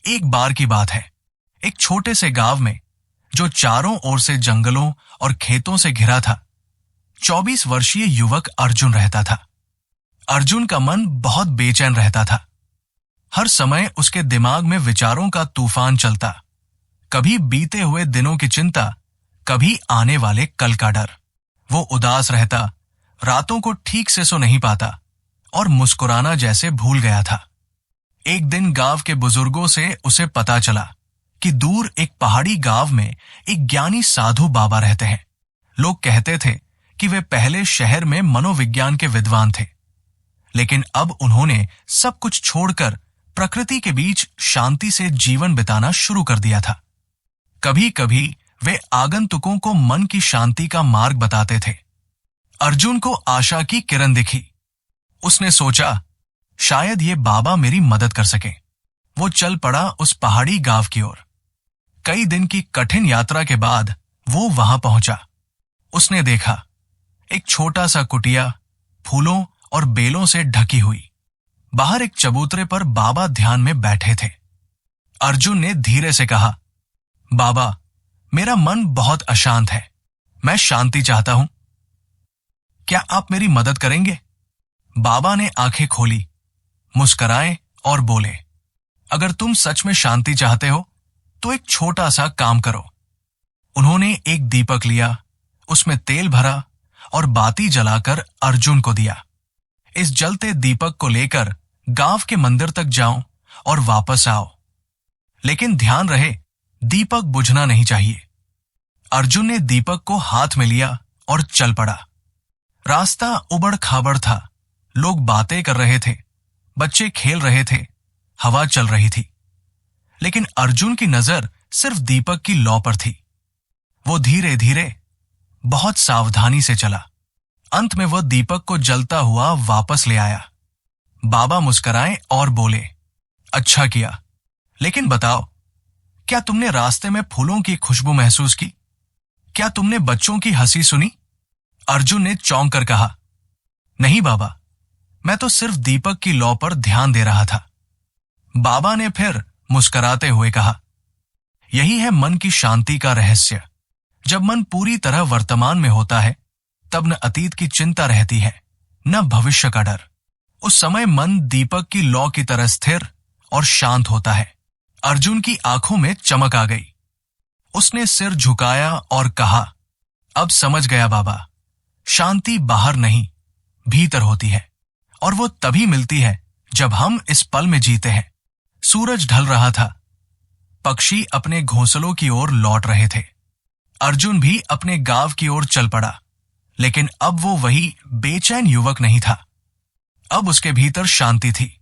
एक बार की बात है। एक छोटे से गांव में, जो चारों ओर से जंगलों और खेतों से घिरा था, 24 वर्षीय युवक अर्जुन रहता था। अर्जुन का मन बहुत बेचैन रहता था। हर समय उसके दिमाग में विचारों का तूफान चलता। कभी बीते हुए दिनों की चिंता, कभी आने वाले कल का डर। वो उदास रहता, रातों को ठीक से सो नहीं पाता और मुस्कुराना जैसे भूल गया था। एक दिन गांव के बुजुर्गों से उसे पता चला कि दूर एक पहाड़ी गांव में एक ज्ञानी साधु बाबा रहते हैं। लोग कहते थे कि वे पहले शहर में मनोविज्ञान के विद्वान थे, लेकिन अब उन्होंने सब कुछ छोड़कर प्रकृति के बीच शांति से जीवन बिताना शुरू कर दिया था। कभी कभी वे आगंतुकों को मन की शांति का मार्ग बताते थे। अर्जुन को आशा की किरण दिखी। उसने सोचा, शायद ये बाबा मेरी मदद कर सके। वो चल पड़ा उस पहाड़ी गांव की ओर। कई दिन की कठिन यात्रा के बाद वो वहां पहुंचा। उसने देखा, एक छोटा सा कुटिया फूलों और बेलों से ढकी हुई। बाहर एक चबूतरे पर बाबा ध्यान में बैठे थे। अर्जुन ने धीरे से कहा, बाबा, मेरा मन बहुत अशांत है। मैं शांति चाहता हूं। क्या आप मेरी मदद करेंगे? बाबा ने आंखें खोली, मुस्कुराए और बोले, अगर तुम सच में शांति चाहते हो तो एक छोटा सा काम करो। उन्होंने एक दीपक लिया, उसमें तेल भरा और बाती जलाकर अर्जुन को दिया। इस जलते दीपक को लेकर गांव के मंदिर तक जाओ और वापस आओ, लेकिन ध्यान रहे, दीपक बुझना नहीं चाहिए। अर्जुन ने दीपक को हाथ में लिया और चल पड़ा। रास्ता उबड़ खाबड़ था। लोग बातें कर रहे थे, बच्चे खेल रहे थे, हवा चल रही थी, लेकिन अर्जुन की नजर सिर्फ दीपक की लौ पर थी। वो धीरे धीरे, बहुत सावधानी से चला। अंत में वह दीपक को जलता हुआ वापस ले आया। बाबा मुस्कुराए और बोले, अच्छा किया, लेकिन बताओ, क्या तुमने रास्ते में फूलों की खुशबू महसूस की? क्या तुमने बच्चों की हंसी सुनी? अर्जुन ने चौंक कर कहा, नहीं बाबा, मैं तो सिर्फ दीपक की लौ पर ध्यान दे रहा था। बाबा ने फिर मुस्कुराते हुए कहा, यही है मन की शांति का रहस्य। जब मन पूरी तरह वर्तमान में होता है, तब न अतीत की चिंता रहती है, न भविष्य का डर। उस समय मन दीपक की लौ की तरह स्थिर और शांत होता है। अर्जुन की आंखों में चमक आ गई। उसने सिर झुकाया और कहा, अब समझ गया बाबा, शांति बाहर नहीं, भीतर होती है, और वो तभी मिलती है जब हम इस पल में जीते हैं। सूरज ढल रहा था। पक्षी अपने घोंसलों की ओर लौट रहे थे। अर्जुन भी अपने गांव की ओर चल पड़ा, लेकिन अब वो वही बेचैन युवक नहीं था। अब उसके भीतर शांति थी।